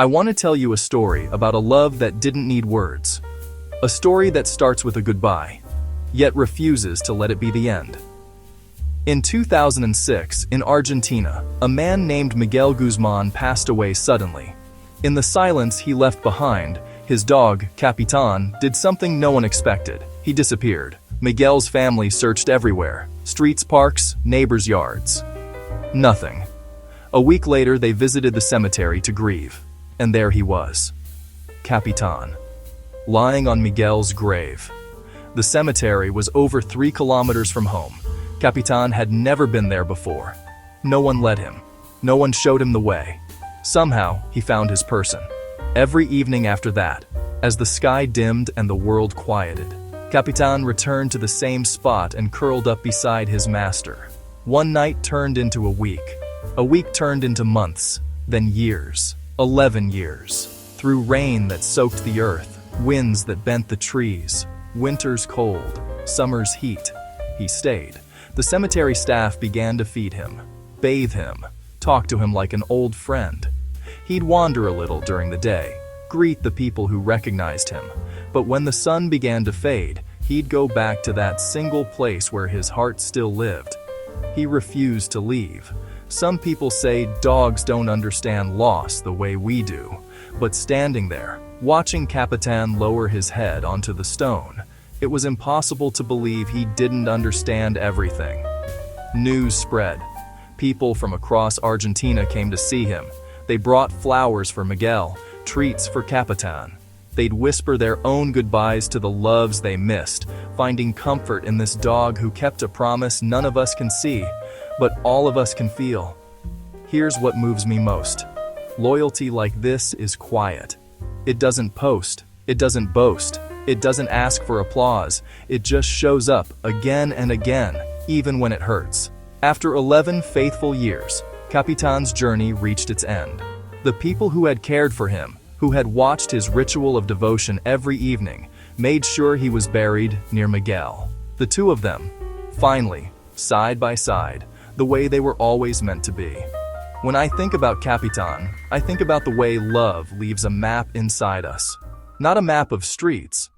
I want to tell you a story about a love that didn't need words. A story that starts with a goodbye, yet refuses to let it be the end. In 2006, in Argentina, a man named Miguel Guzman passed away suddenly. In the silence he left behind, his dog, Capitan, did something no one expected. He disappeared. Miguel's family searched everywhere: streets, parks, neighbors' yards. Nothing. A week later, they visited the cemetery to grieve. And there he was, Capitan, lying on Miguel's grave. The cemetery was over 3 kilometers from home. Capitan had never been there before. No one led him. No one showed him the way. Somehow, he found his person. Every evening after that, as the sky dimmed and the world quieted, Capitan returned to the same spot and curled up beside his master. One night turned into a week turned into months, then years. 11 years. Through rain that soaked the earth, winds that bent the trees, winter's cold, summer's heat, he stayed. The cemetery staff began to feed him, bathe him, talk to him like an old friend. He'd wander a little during the day, greet the people who recognized him, but when the sun began to fade, he'd go back to that single place where his heart still lived. He refused to leave. Some people say dogs don't understand loss the way we do, but standing there, watching Capitan lower his head onto the stone, it was impossible to believe he didn't understand everything. News spread. People from across Argentina came to see him. They brought flowers for Miguel, treats for Capitan. They'd whisper their own goodbyes to the loves they missed, finding comfort in this dog who kept a promise none of us can see, but all of us can feel. Here's what moves me most. Loyalty like this is quiet. It doesn't post. It doesn't boast. It doesn't ask for applause. It just shows up again and again, even when it hurts. After 11 faithful years, Capitan's journey reached its end. The people who had cared for him, who had watched his ritual of devotion every evening, made sure he was buried near Miguel. The two of them, finally, side by side, the way they were always meant to be. When I think about Capitan, I think about the way love leaves a map inside us. Not a map of streets,